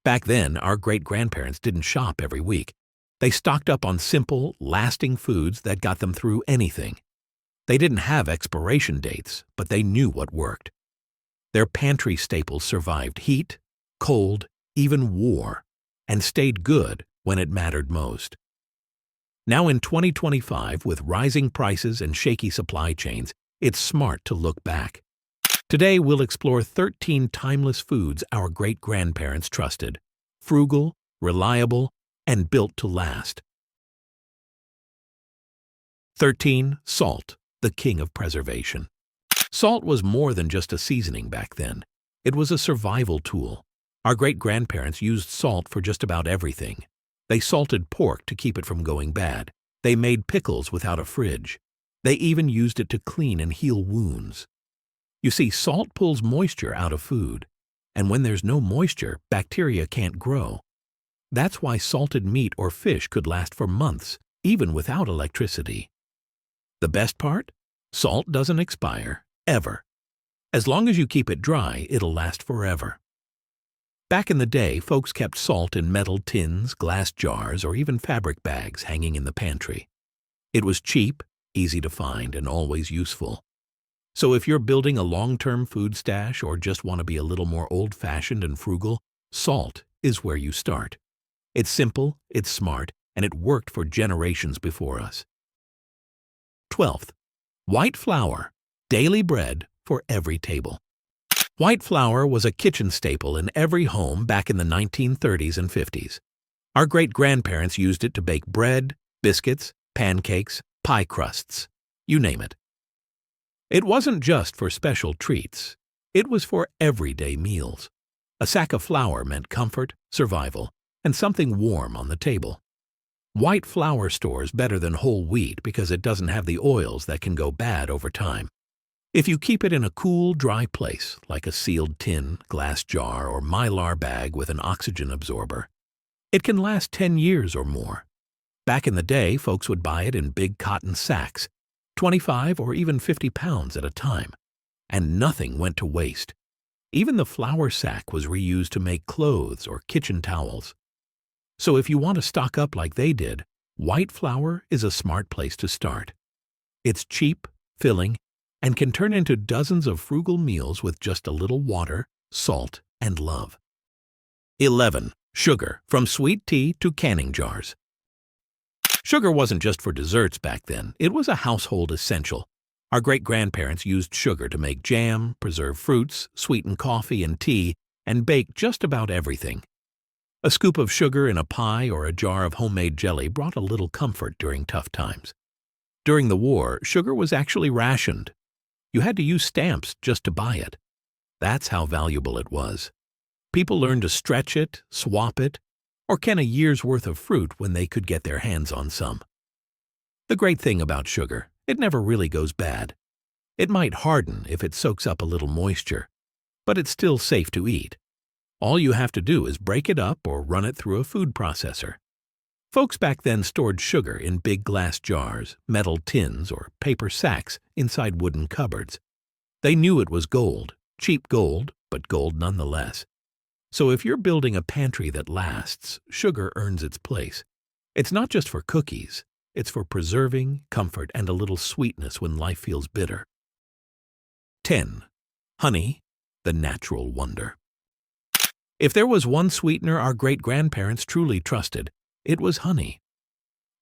Back then, our great-grandparents didn't shop every week. They stocked up on simple, lasting foods that got them through anything. They didn't have expiration dates, but they knew what worked. Their pantry staples survived heat, cold, even war, and stayed good when it mattered most. Now in 2025, with rising prices and shaky supply chains, it's smart to look back. Today, we'll explore 13 timeless foods our great-grandparents trusted: frugal, reliable, and built to last. 13. Salt, the king of preservation. Salt was more than just a seasoning back then. It was a survival tool. Our great-grandparents used salt for just about everything. They salted pork to keep it from going bad. They made pickles without a fridge. They even used it to clean and heal wounds. You see, salt pulls moisture out of food, and when there's no moisture, bacteria can't grow. That's why salted meat or fish could last for months, even without electricity. The best part? Salt doesn't expire, ever. As long as you keep it dry, it'll last forever. Back in the day, folks kept salt in metal tins, glass jars, or even fabric bags hanging in the pantry. It was cheap, easy to find, and always useful. So if you're building a long-term food stash or just want to be a little more old-fashioned and frugal, salt is where you start. It's simple, it's smart, and it worked for generations before us. 12th, white flour, daily bread for every table. White flour was a kitchen staple in every home back in the 1930s and 50s. Our great-grandparents used it to bake bread, biscuits, pancakes, pie crusts, you name it. It wasn't just for special treats. It was for everyday meals. A sack of flour meant comfort, survival, and something warm on the table. White flour stores better than whole wheat because it doesn't have the oils that can go bad over time. If you keep it in a cool, dry place, like a sealed tin, glass jar, or mylar bag with an oxygen absorber, it can last 10 years or more. Back in the day, folks would buy it in big cotton sacks, 25 or even 50 pounds at a time, and nothing went to waste. Even the flour sack was reused to make clothes or kitchen towels. So if you want to stock up like they did, white flour is a smart place to start. It's cheap, filling, and can turn into dozens of frugal meals with just a little water, salt, and love. 11. Sugar, from sweet tea to canning jars. Sugar wasn't just for desserts back then, it was a household essential. Our great-grandparents used sugar to make jam, preserve fruits, sweeten coffee and tea, and bake just about everything. A scoop of sugar in a pie or a jar of homemade jelly brought a little comfort during tough times. During the war, sugar was actually rationed. You had to use stamps just to buy it. That's how valuable it was. People learned to stretch it, swap it, or can a year's worth of fruit when they could get their hands on some. The great thing about sugar, it never really goes bad. It might harden if it soaks up a little moisture, but it's still safe to eat. All you have to do is break it up or run it through a food processor. Folks back then stored sugar in big glass jars, metal tins, or paper sacks inside wooden cupboards. They knew it was gold, cheap gold, but gold nonetheless. So if you're building a pantry that lasts, sugar earns its place. It's not just for cookies, it's for preserving, comfort, and a little sweetness when life feels bitter. 10. Honey, the natural wonder. If there was one sweetener our great-grandparents truly trusted, it was honey.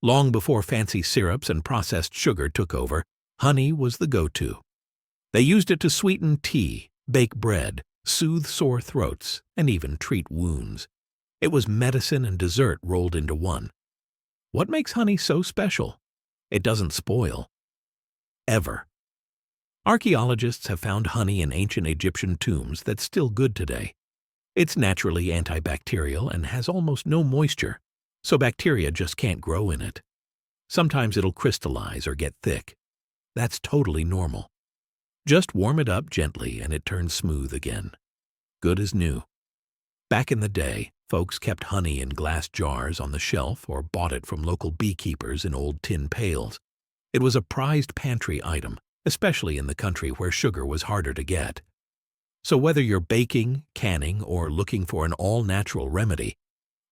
Long before fancy syrups and processed sugar took over, honey was the go-to. They used it to sweeten tea, bake bread, soothe sore throats, and even treat wounds. It was medicine and dessert rolled into one. What makes honey so special? It doesn't spoil. Ever. Archaeologists have found honey in ancient Egyptian tombs that's still good today. It's naturally antibacterial and has almost no moisture, so bacteria just can't grow in it. Sometimes it'll crystallize or get thick. That's totally normal. Just warm it up gently and it turns smooth again. Good as new. Back in the day, folks kept honey in glass jars on the shelf or bought it from local beekeepers in old tin pails. It was a prized pantry item, especially in the country where sugar was harder to get. So whether you're baking, canning, or looking for an all-natural remedy,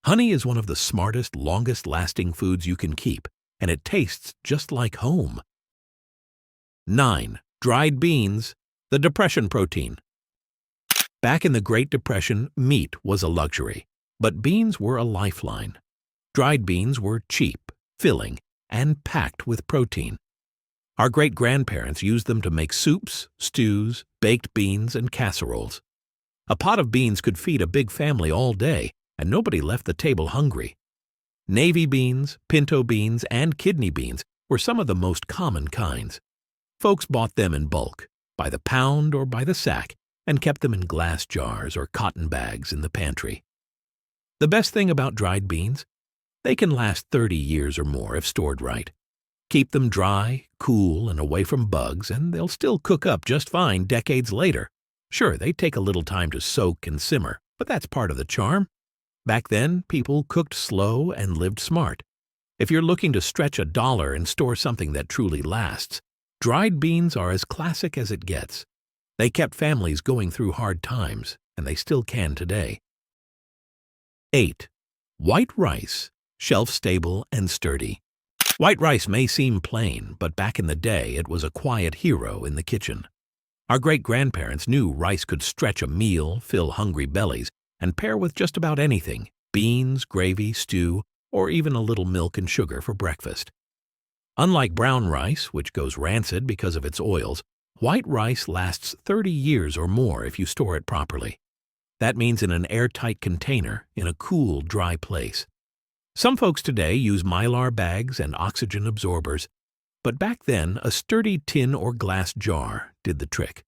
honey is one of the smartest, longest-lasting foods you can keep, and it tastes just like home. 9. Dried beans, the Depression protein. Back in the Great Depression, meat was a luxury, but beans were a lifeline. Dried beans were cheap, filling, and packed with protein. Our great-grandparents used them to make soups, stews, baked beans, and casseroles. A pot of beans could feed a big family all day, and nobody left the table hungry. Navy beans, pinto beans, and kidney beans were some of the most common kinds. Folks bought them in bulk, by the pound or by the sack, and kept them in glass jars or cotton bags in the pantry. The best thing about dried beans? They can last 30 years or more if stored right. Keep them dry, cool, and away from bugs, and they'll still cook up just fine decades later. Sure, they take a little time to soak and simmer, but that's part of the charm. Back then, people cooked slow and lived smart. If you're looking to stretch $1 and store something that truly lasts, dried beans are as classic as it gets. They kept families going through hard times, and they still can today. 8. White rice, shelf-stable and sturdy. White rice may seem plain, but back in the day it was a quiet hero in the kitchen. Our great-grandparents knew rice could stretch a meal, fill hungry bellies, and pair with just about anything: beans, gravy, stew, or even a little milk and sugar for breakfast. Unlike brown rice, which goes rancid because of its oils, white rice lasts 30 years or more if you store it properly. That means in an airtight container, in a cool, dry place. Some folks today use Mylar bags and oxygen absorbers, but back then a sturdy tin or glass jar did the trick.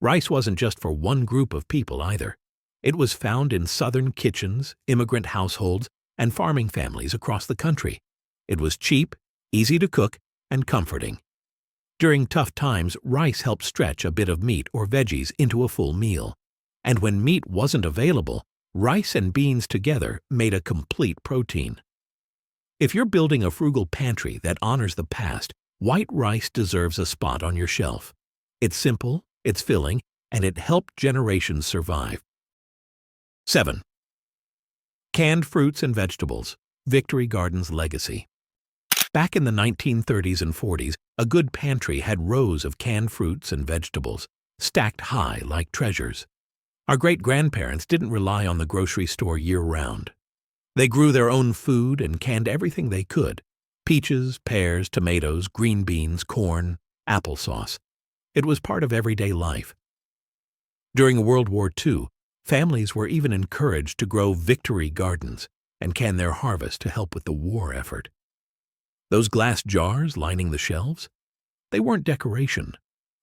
Rice wasn't just for one group of people either. It was found in southern kitchens, immigrant households, and farming families across the country. It was cheap, easy to cook, and comforting. During tough times, rice helped stretch a bit of meat or veggies into a full meal. And when meat wasn't available, rice and beans together made a complete protein. If you're building a frugal pantry that honors the past, white rice deserves a spot on your shelf. It's simple, it's filling, and it helped generations survive. 7. Canned fruits and vegetables, Victory Garden's legacy. Back in the 1930s and 40s, a good pantry had rows of canned fruits and vegetables, stacked high like treasures. Our great-grandparents didn't rely on the grocery store year-round. They grew their own food and canned everything they could: peaches, pears, tomatoes, green beans, corn, applesauce. It was part of everyday life. During World War II, families were even encouraged to grow victory gardens and can their harvest to help with the war effort. Those glass jars lining the shelves? They weren't decoration.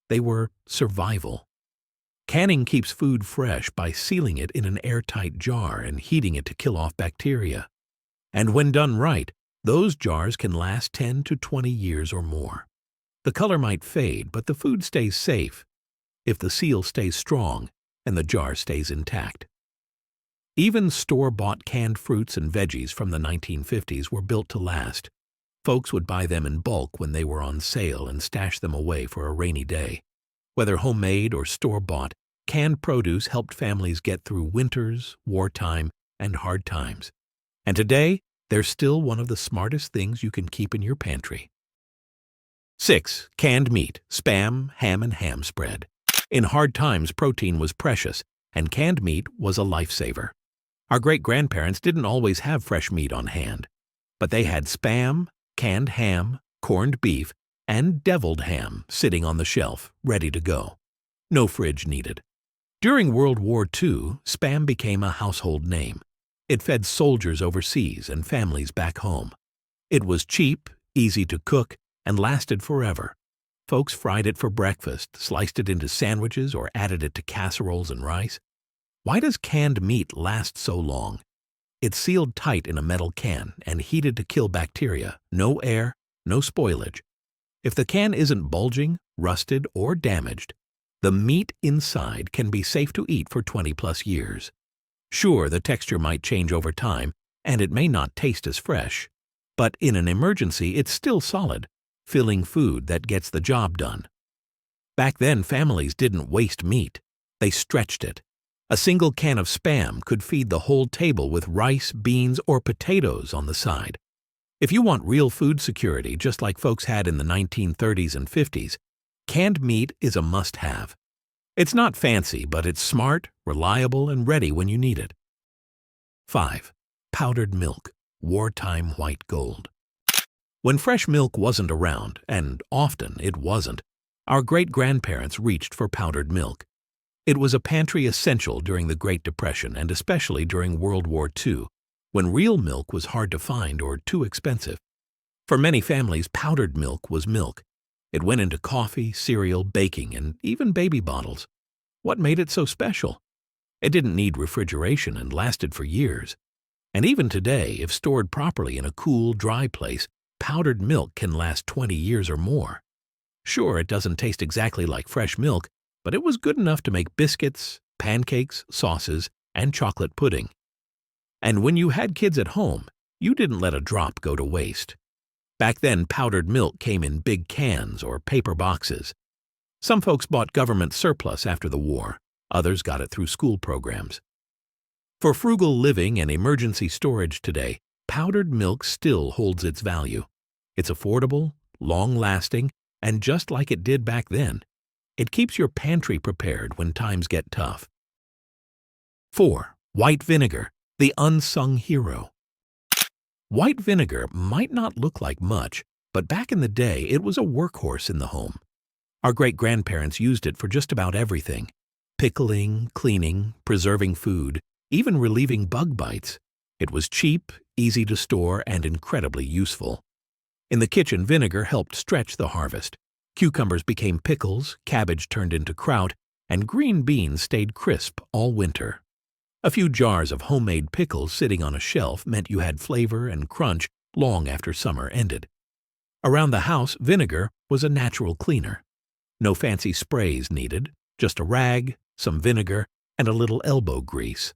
They were survival. Canning keeps food fresh by sealing it in an airtight jar and heating it to kill off bacteria. And when done right, those jars can last 10 to 20 years or more. The color might fade, but the food stays safe if the seal stays strong and the jar stays intact. Even store-bought canned fruits and veggies from the 1950s were built to last. Folks would buy them in bulk when they were on sale and stash them away for a rainy day. Whether homemade or store-bought, canned produce helped families get through winters, wartime, and hard times. And today, they're still one of the smartest things you can keep in your pantry. 6. Canned meat, Spam, ham, and ham spread. In hard times, protein was precious, and canned meat was a lifesaver. Our great-grandparents didn't always have fresh meat on hand, but they had Spam, canned ham, corned beef, and deviled ham sitting on the shelf, ready to go. No fridge needed. During World War II, Spam became a household name. It fed soldiers overseas and families back home. It was cheap, easy to cook, and lasted forever. Folks fried it for breakfast, sliced it into sandwiches, or added it to casseroles and rice. Why does canned meat last so long? It's sealed tight in a metal can and heated to kill bacteria. No air, no spoilage. If the can isn't bulging, rusted, or damaged, the meat inside can be safe to eat for 20+ years. Sure, the texture might change over time, and it may not taste as fresh, but in an emergency it's still solid, filling food that gets the job done. Back then, families didn't waste meat. They stretched it. A single can of Spam could feed the whole table with rice, beans, or potatoes on the side. If you want real food security, just like folks had in the 1930s and 50s, canned meat is a must-have. It's not fancy, but it's smart, reliable, and ready when you need it. 5. Powdered milk, wartime white gold. When fresh milk wasn't around, and often it wasn't, our great-grandparents reached for powdered milk. It was a pantry essential during the Great Depression and especially during World War II, when real milk was hard to find or too expensive. For many families, powdered milk was milk. It went into coffee, cereal, baking, and even baby bottles. What made it so special? It didn't need refrigeration and lasted for years. And even today, if stored properly in a cool, dry place, powdered milk can last 20 years or more. Sure, it doesn't taste exactly like fresh milk, but it was good enough to make biscuits, pancakes, sauces, and chocolate pudding. And when you had kids at home, you didn't let a drop go to waste. Back then, powdered milk came in big cans or paper boxes. Some folks bought government surplus after the war. Others got it through school programs. For frugal living and emergency storage today, powdered milk still holds its value. It's affordable, long-lasting, and just like it did back then, it keeps your pantry prepared when times get tough. 4. White vinegar, the unsung hero. White vinegar might not look like much, but back in the day it was a workhorse in the home. Our great-grandparents used it for just about everything: pickling, cleaning, preserving food, even relieving bug bites. It was cheap, easy to store, and incredibly useful. In the kitchen, vinegar helped stretch the harvest. Cucumbers became pickles, cabbage turned into kraut, and green beans stayed crisp all winter. A few jars of homemade pickles sitting on a shelf meant you had flavor and crunch long after summer ended. Around the house, vinegar was a natural cleaner. No fancy sprays needed, just a rag, some vinegar, and a little elbow grease.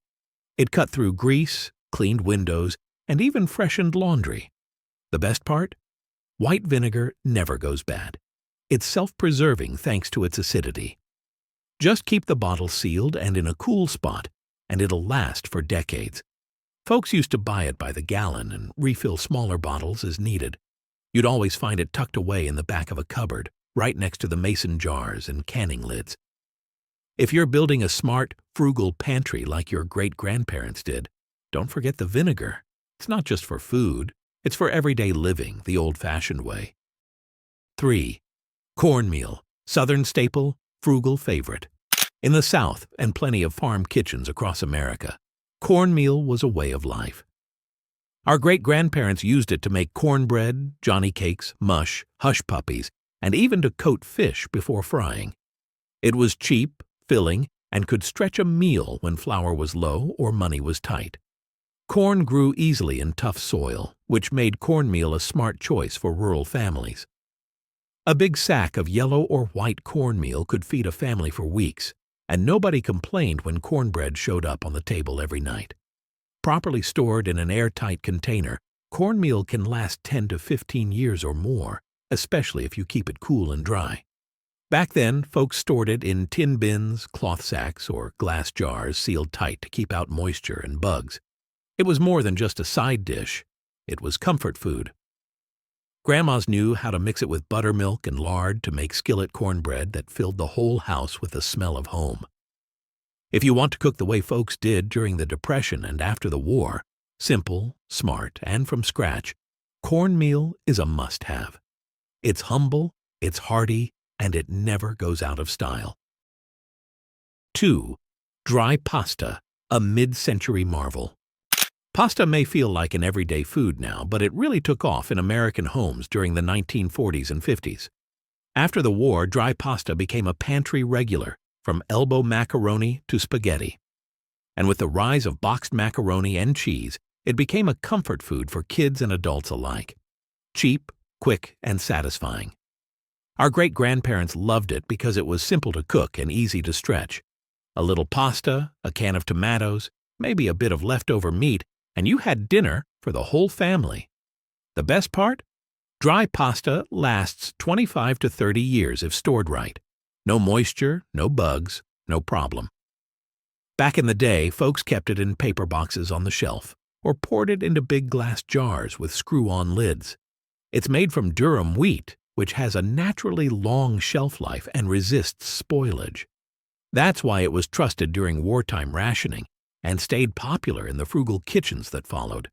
It cut through grease, cleaned windows, and even freshened laundry. The best part? White vinegar never goes bad. It's self-preserving thanks to its acidity. Just keep the bottle sealed and in a cool spot, and it'll last for decades. Folks used to buy it by the gallon and refill smaller bottles as needed. You'd always find it tucked away in the back of a cupboard, right next to the mason jars and canning lids. If you're building a smart, frugal pantry like your great-grandparents did, don't forget the vinegar. It's not just for food, it's for everyday living, the old-fashioned way. 3. Cornmeal, Southern staple, frugal favorite. In the South and plenty of farm kitchens across America, cornmeal was a way of life. Our great-grandparents used it to make cornbread, johnny cakes, mush, hush puppies, and even to coat fish before frying. It was cheap, filling, and could stretch a meal when flour was low or money was tight. Corn grew easily in tough soil, which made cornmeal a smart choice for rural families. A big sack of yellow or white cornmeal could feed a family for weeks, and nobody complained when cornbread showed up on the table every night. Properly stored in an airtight container, cornmeal can last 10 to 15 years or more, especially if you keep it cool and dry. Back then, folks stored it in tin bins, cloth sacks, or glass jars sealed tight to keep out moisture and bugs. It was more than just a side dish. It was comfort food. Grandmas knew how to mix it with buttermilk and lard to make skillet cornbread that filled the whole house with the smell of home. If you want to cook the way folks did during the Depression and after the war, simple, smart, and from scratch, cornmeal is a must-have. It's humble, it's hearty, and it never goes out of style. 2. Dry pasta, a mid-century marvel. Pasta may feel like an everyday food now, but it really took off in American homes during the 1940s and 50s. After the war, dry pasta became a pantry regular, from elbow macaroni to spaghetti. And with the rise of boxed macaroni and cheese, it became a comfort food for kids and adults alike. Cheap, quick, and satisfying. Our great-grandparents loved it because it was simple to cook and easy to stretch. A little pasta, a can of tomatoes, maybe a bit of leftover meat, and you had dinner for the whole family. The best part? Dry pasta lasts 25 to 30 years if stored right. No moisture, no bugs, no problem. Back in the day, folks kept it in paper boxes on the shelf, or poured it into big glass jars with screw-on lids. It's made from durum wheat, which has a naturally long shelf life and resists spoilage. That's why it was trusted during wartime rationing and stayed popular in the frugal kitchens that followed.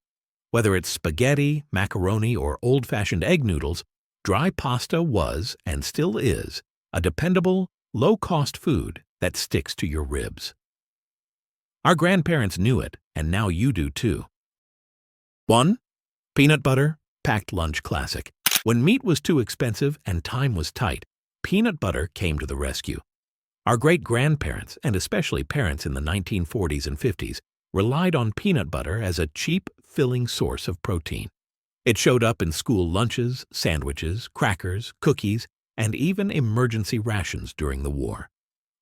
Whether it's spaghetti, macaroni, or old-fashioned egg noodles, dry pasta was, and still is, a dependable, low-cost food that sticks to your ribs. Our grandparents knew it, and now you do too. 1. Peanut butter, packed lunch classic. When meat was too expensive and time was tight, peanut butter came to the rescue. Our great-grandparents, and especially parents in the 1940s and 50s, relied on peanut butter as a cheap, filling source of protein. It showed up in school lunches, sandwiches, crackers, cookies, and even emergency rations during the war.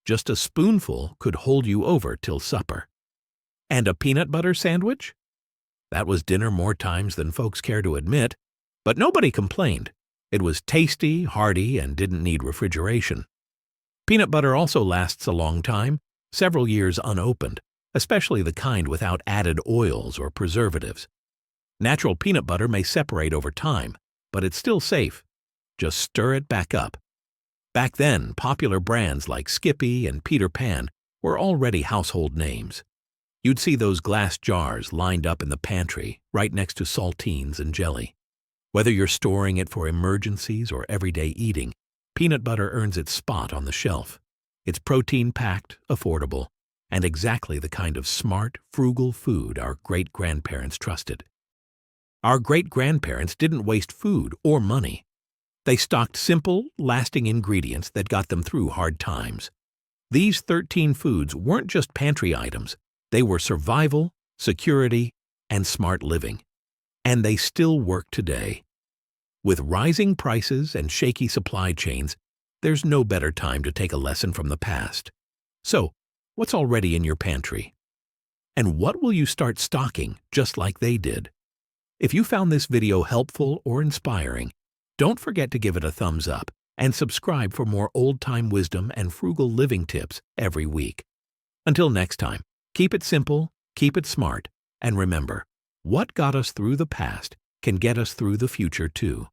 Just a spoonful could hold you over till supper. And a peanut butter sandwich? That was dinner more times than folks care to admit, but nobody complained. It was tasty, hearty, and didn't need refrigeration. Peanut butter also lasts a long time, several years unopened, especially the kind without added oils or preservatives. Natural peanut butter may separate over time, but it's still safe. Just stir it back up. Back then, popular brands like Skippy and Peter Pan were already household names. You'd see those glass jars lined up in the pantry, right next to saltines and jelly. Whether you're storing it for emergencies or everyday eating, peanut butter earns its spot on the shelf. It's protein-packed, affordable, and exactly the kind of smart, frugal food our great-grandparents trusted. Our great-grandparents didn't waste food or money. They stocked simple, lasting ingredients that got them through hard times. These 13 foods weren't just pantry items. They were survival, security, and smart living. And they still work today. With rising prices and shaky supply chains, there's no better time to take a lesson from the past. So, what's already in your pantry? And what will you start stocking just like they did? If you found this video helpful or inspiring, don't forget to give it a thumbs up and subscribe for more old-time wisdom and frugal living tips every week. Until next time, keep it simple, keep it smart, and remember, what got us through the past can get us through the future too.